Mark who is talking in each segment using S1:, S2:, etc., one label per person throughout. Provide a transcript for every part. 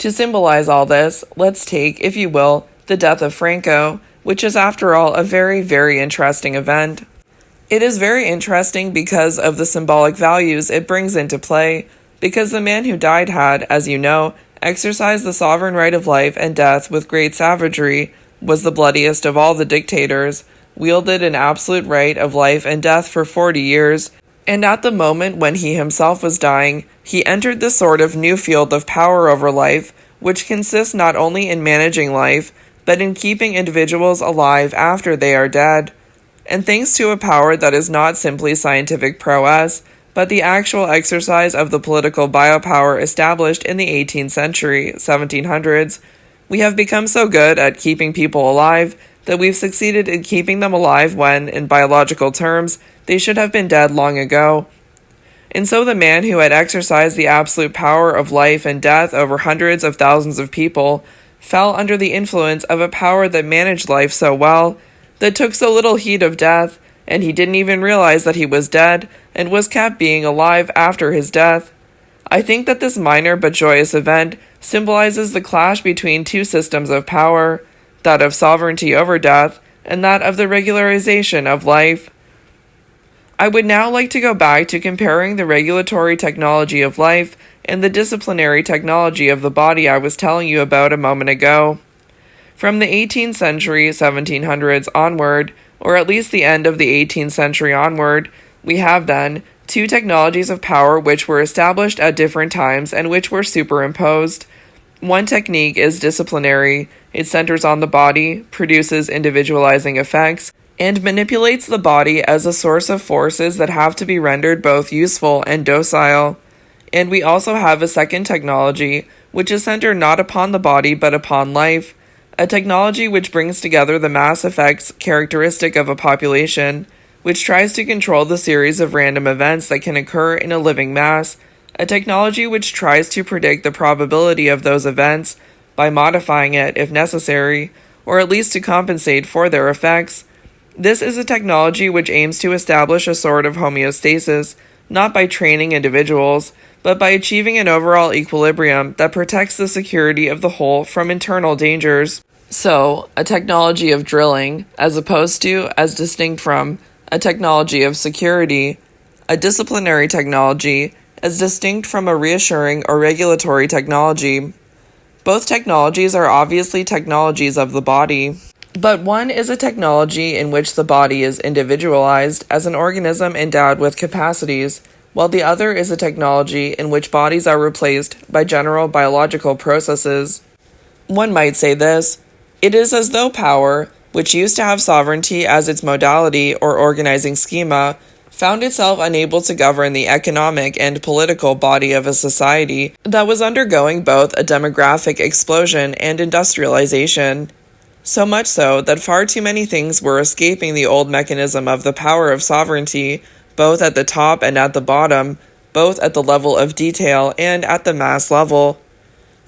S1: To symbolize all this, let's take, if you will, the death of Franco, which is after all a very, very interesting event. It is very interesting because of the symbolic values it brings into play, because the man who died had, as you know, exercised the sovereign right of life and death with great savagery, was the bloodiest of all the dictators, wielded an absolute right of life and death for 40 years, and at the moment when he himself was dying, he entered the sort of new field of power over life, which consists not only in managing life, but in keeping individuals alive after they are dead. And thanks to a power that is not simply scientific prowess, but the actual exercise of the political biopower established in the 18th century, 1700s, we have become so good at keeping people alive that we've succeeded in keeping them alive when, in biological terms, they should have been dead long ago. And so the man who had exercised the absolute power of life and death over hundreds of thousands of people fell under the influence of a power that managed life so well, that took so little heed of death, and he didn't even realize that he was dead, and was kept being alive after his death. I think that this minor but joyous event symbolizes the clash between two systems of power, that of sovereignty over death, and that of the regularization of life. I would now like to go back to comparing the regulatory technology of life and the disciplinary technology of the body I was telling you about a moment ago. From the 18th century, 1700s onward, or at least the end of the 18th century onward, we have then two technologies of power which were established at different times and which were superimposed. One technique is disciplinary. It centers on the body, produces individualizing effects, and manipulates the body as a source of forces that have to be rendered both useful and docile. And we also have a second technology, which is centered not upon the body but upon life, a technology which brings together the mass effects characteristic of a population, which tries to control the series of random events that can occur in a living mass, a technology which tries to predict the probability of those events by modifying it if necessary, or at least to compensate for their effects. This is a technology which aims to establish a sort of homeostasis, not by training individuals, but by achieving an overall equilibrium that protects the security of the whole from internal dangers. So, a technology of drilling, as opposed to, as distinct from, a technology of security, a disciplinary technology, as distinct from a reassuring or regulatory technology. Both technologies are obviously technologies of the body, but one is a technology in which the body is individualized as an organism endowed with capacities, while the other is a technology in which bodies are replaced by general biological processes. One might say this: it is as though power, which used to have sovereignty as its modality or organizing schema, found itself unable to govern the economic and political body of a society that was undergoing both a demographic explosion and industrialization. So much so that far too many things were escaping the old mechanism of the power of sovereignty, both at the top and at the bottom, both at the level of detail and at the mass level.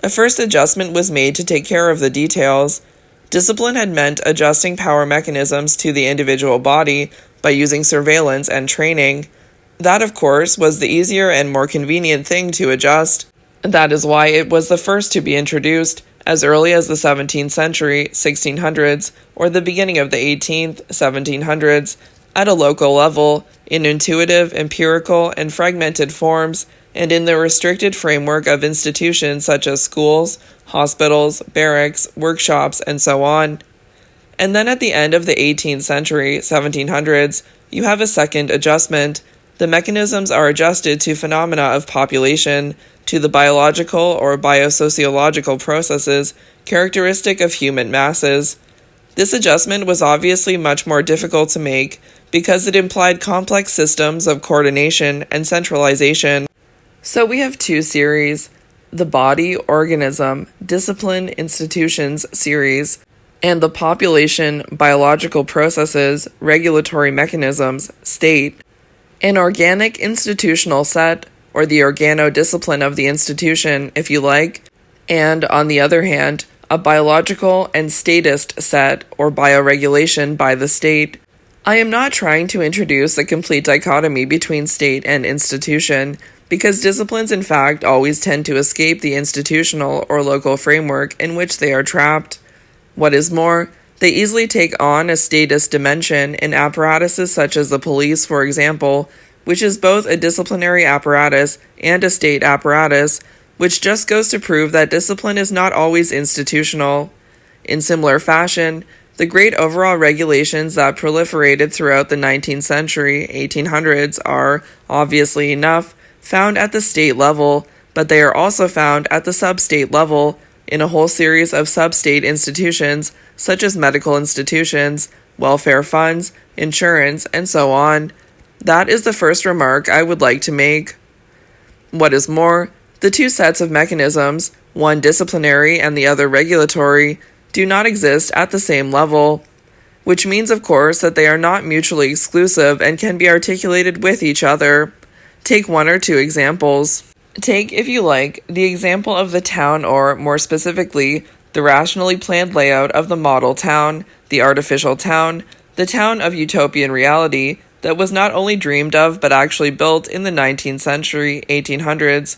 S1: A first adjustment was made to take care of the details. Discipline had meant adjusting power mechanisms to the individual body by using surveillance and training. That, of course, was the easier and more convenient thing to adjust. That is why it was the first to be introduced, as early as the 17th century, 1600s, or the beginning of the 18th, 1700s, at a local level, in intuitive, empirical, and fragmented forms, and in the restricted framework of institutions such as schools, hospitals, barracks, workshops, and so on. And then at the end of the 18th century, 1700s, you have a second adjustment. The mechanisms are adjusted to phenomena of population, to the biological or biosociological processes characteristic of human masses. This adjustment was obviously much more difficult to make because it implied complex systems of coordination and centralization. So we have two series, the body, organism, discipline, institutions series, and the population, biological processes, regulatory mechanisms, state. An organic institutional set, or the organo-discipline of the institution, if you like, and, on the other hand, a biological and statist set, or bioregulation by the state. I am not trying to introduce a complete dichotomy between state and institution, because disciplines in fact always tend to escape the institutional or local framework in which they are trapped. What is more, they easily take on a statist dimension in apparatuses such as the police, for example, which is both a disciplinary apparatus and a state apparatus, which just goes to prove that discipline is not always institutional. In similar fashion, the great overall regulations that proliferated throughout the 19th century, 1800s, are, obviously enough, found at the state level, but they are also found at the sub-state level in a whole series of sub-state institutions such as medical institutions, welfare funds, insurance, and so on. That is the first remark I would like to make. What is more, the two sets of mechanisms, one disciplinary and the other regulatory, do not exist at the same level, which means, of course, that they are not mutually exclusive and can be articulated with each other. Take one or two examples. Take, if you like, the example of the town, or, more specifically, the rationally planned layout of the model town, the artificial town, the town of utopian reality that was not only dreamed of but actually built in the 19th century, 1800s.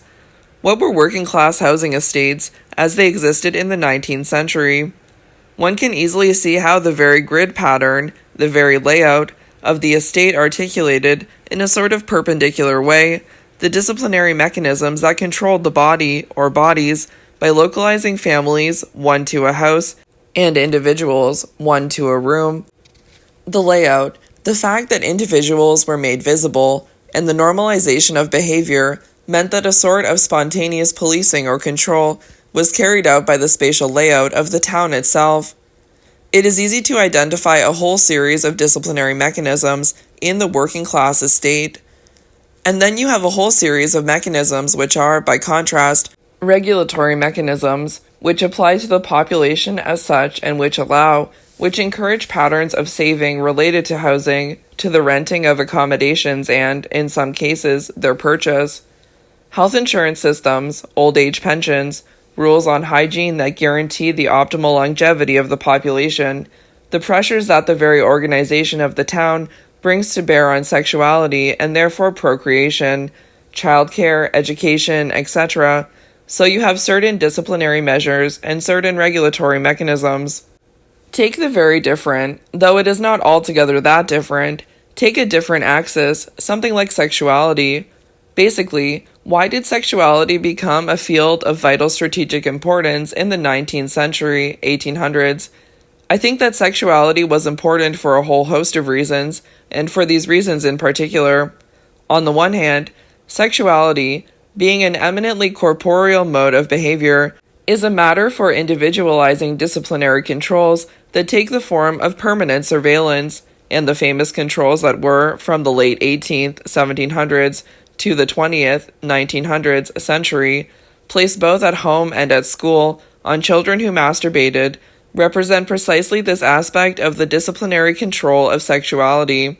S1: What were working-class housing estates as they existed in the 19th century? One can easily see how the very grid pattern, the very layout, of the estate articulated, in a sort of perpendicular way, the disciplinary mechanisms that controlled the body, or bodies, by localizing families, one to a house, and individuals, one to a room. The layout, the fact that individuals were made visible, and the normalization of behavior meant that a sort of spontaneous policing or control was carried out by the spatial layout of the town itself. It is easy to identify a whole series of disciplinary mechanisms in the working class estate, and then you have a whole series of mechanisms which are, by contrast, regulatory mechanisms, which apply to the population as such and which encourage patterns of saving related to housing, to the renting of accommodations and, in some cases, their purchase. Health insurance systems, old age pensions, rules on hygiene that guarantee the optimal longevity of the population, the pressures that the very organization of the town brings to bear on sexuality and therefore procreation, childcare, education, etc. So you have certain disciplinary measures and certain regulatory mechanisms. Take the very different, though it is not altogether that different, take a different axis, something like sexuality. Basically, why did sexuality become a field of vital strategic importance in the 19th century, 1800s? I think that sexuality was important for a whole host of reasons, and for these reasons in particular. On the one hand, sexuality, being an eminently corporeal mode of behavior, is a matter for individualizing disciplinary controls that take the form of permanent surveillance, and the famous controls that were, from the late 18th, 1700s, to the 20th, 1900s century, placed both at home and at school on children who masturbated, represent precisely this aspect of the disciplinary control of sexuality.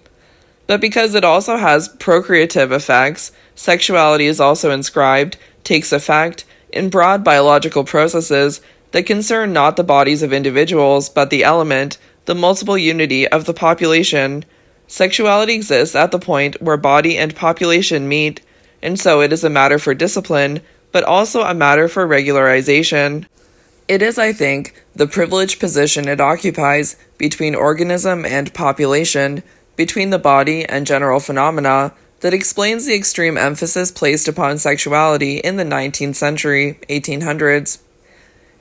S1: But because it also has procreative effects, sexuality is also inscribed, takes effect, in broad biological processes that concern not the bodies of individuals, but the element, the multiple unity of the population. Sexuality exists at the point where body and population meet, and so it is a matter for discipline, but also a matter for regularization. It is, I think, the privileged position it occupies between organism and population, between the body and general phenomena, that explains the extreme emphasis placed upon sexuality in the 19th century, 1800s.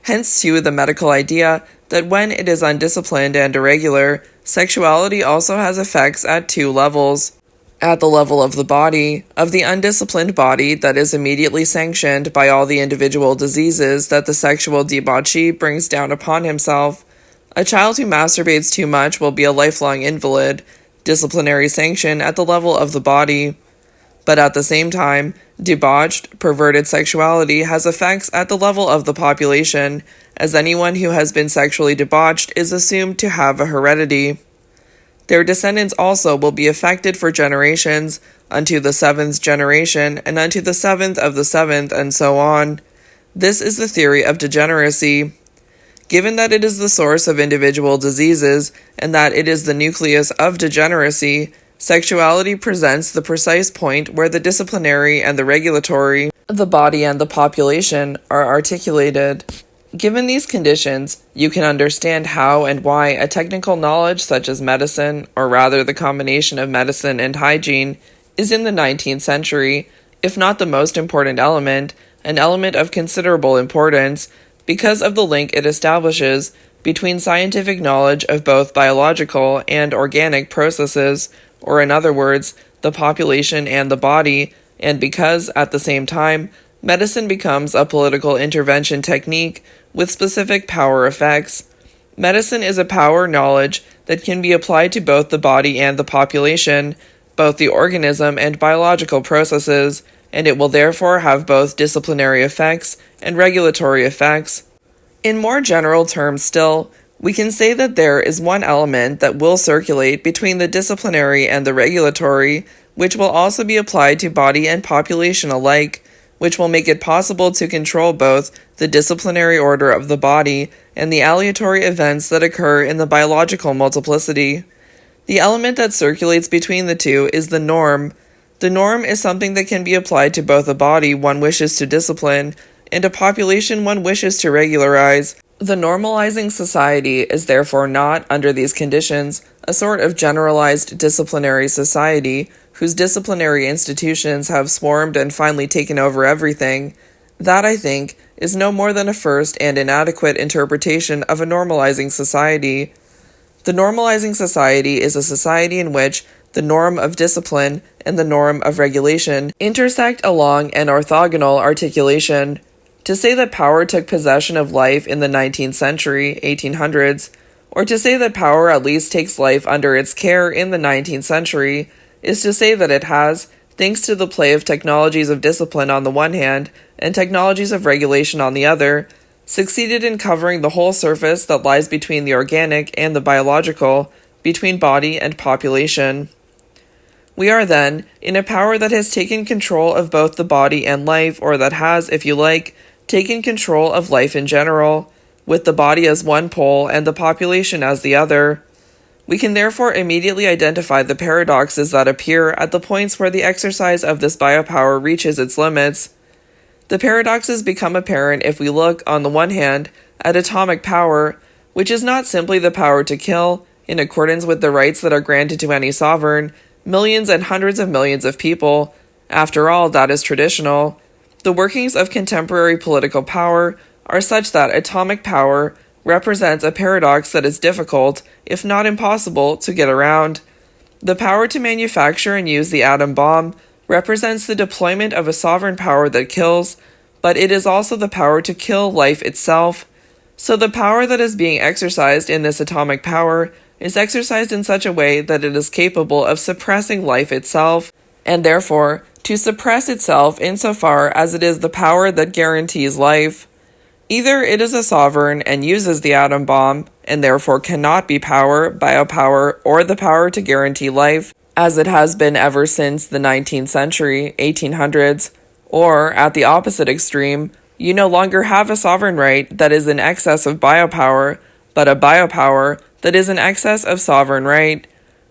S1: Hence, too, the medical idea that when it is undisciplined and irregular, sexuality also has effects at two levels. At the level of the body, of the undisciplined body that is immediately sanctioned by all the individual diseases that the sexual debauchee brings down upon himself. A child who masturbates too much will be a lifelong invalid, disciplinary sanction at the level of the body. But at the same time, debauched, perverted sexuality has effects at the level of the population, as anyone who has been sexually debauched is assumed to have a heredity. Their descendants also will be affected for generations, unto the seventh generation, and unto the seventh of the seventh, and so on. This is the theory of degeneracy. Given that it is the source of individual diseases, and that it is the nucleus of degeneracy, Sexuality presents the precise point where the disciplinary and the regulatory, the body and the population, are articulated. Given these conditions, you can understand how and why a technical knowledge such as medicine, or rather the combination of medicine and hygiene, is in the 19th century, if not the most important element, an element of considerable importance, because of the link it establishes between scientific knowledge of both biological and organic processes, or in other words, the population and the body, and because, at the same time, medicine becomes a political intervention technique with specific power effects. Medicine is a power knowledge that can be applied to both the body and the population, both the organism and biological processes, and it will therefore have both disciplinary effects and regulatory effects. In more general terms still, we can say that there is one element that will circulate between the disciplinary and the regulatory, which will also be applied to body and population alike, which will make it possible to control both the disciplinary order of the body and the aleatory events that occur in the biological multiplicity. The element that circulates between the two is the norm. The norm is something that can be applied to both a body one wishes to discipline and a population one wishes to regularize. The normalizing society is therefore not, under these conditions, a sort of generalized disciplinary society whose disciplinary institutions have swarmed and finally taken over everything. That, I think, is no more than a first and inadequate interpretation of a normalizing society. The normalizing society is a society in which the norm of discipline and the norm of regulation intersect along an orthogonal articulation. To say that power took possession of life in the 19th century, 1800s, or to say that power at least takes life under its care in the 19th century, is to say that it has, thanks to the play of technologies of discipline on the one hand and technologies of regulation on the other, succeeded in covering the whole surface that lies between the organic and the biological, between body and population. We are then in a power that has taken control of both the body and life, or that has, if you like, taken control of life in general, with the body as one pole and the population as the other. We can therefore immediately identify the paradoxes that appear at the points where the exercise of this biopower reaches its limits. The paradoxes become apparent if we look, on the one hand, at atomic power, which is not simply the power to kill, in accordance with the rights that are granted to any sovereign, millions and hundreds of millions of people. After all, that is traditional. The workings of contemporary political power are such that atomic power represents a paradox that is difficult, if not impossible, to get around. The power to manufacture and use the atom bomb represents the deployment of a sovereign power that kills, but it is also the power to kill life itself. So the power that is being exercised in this atomic power is exercised in such a way that it is capable of suppressing life itself, and therefore to suppress itself insofar as it is the power that guarantees life. Either it is a sovereign and uses the atom bomb, and therefore cannot be power, biopower, or the power to guarantee life, as it has been ever since the 19th century, 1800s, or, at the opposite extreme, you no longer have a sovereign right that is in excess of biopower, but a biopower that is in excess of sovereign right.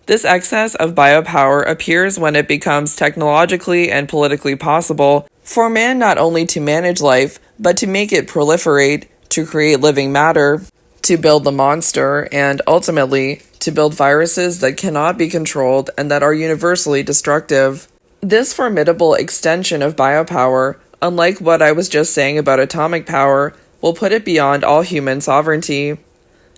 S1: This excess of biopower appears when it becomes technologically and politically possible for man not only to manage life, but to make it proliferate, to create living matter, to build the monster, and ultimately to build viruses that cannot be controlled and that are universally destructive. This formidable extension of biopower, unlike what I was just saying about atomic power, will put it beyond all human sovereignty.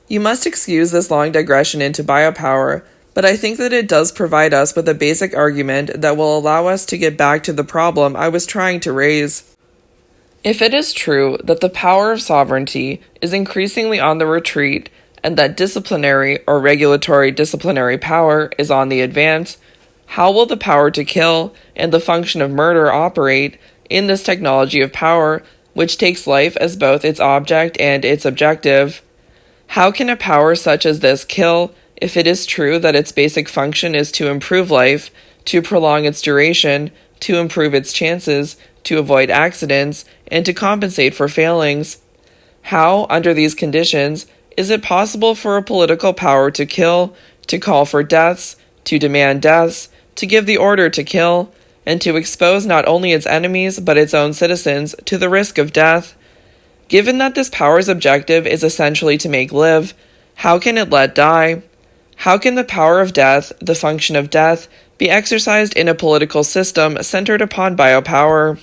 S1: You must excuse this long digression into biopower, but I think that it does provide us with a basic argument that will allow us to get back to the problem I was trying to raise. If it is true that the power of sovereignty is increasingly on the retreat, and that disciplinary or regulatory disciplinary power is on the advance, how will the power to kill and the function of murder operate in this technology of power, which takes life as both its object and its objective? How can a power such as this kill, if it is true that its basic function is to improve life, to prolong its duration, to improve its chances, to avoid accidents, and to compensate for failings? How, under these conditions, is it possible for a political power to kill, to call for deaths, to demand deaths, to give the order to kill, and to expose not only its enemies but its own citizens to the risk of death. Given that this power's objective is essentially to make live, how can it let die? How can the power of death, the function of death, be exercised in a political system centered upon biopower?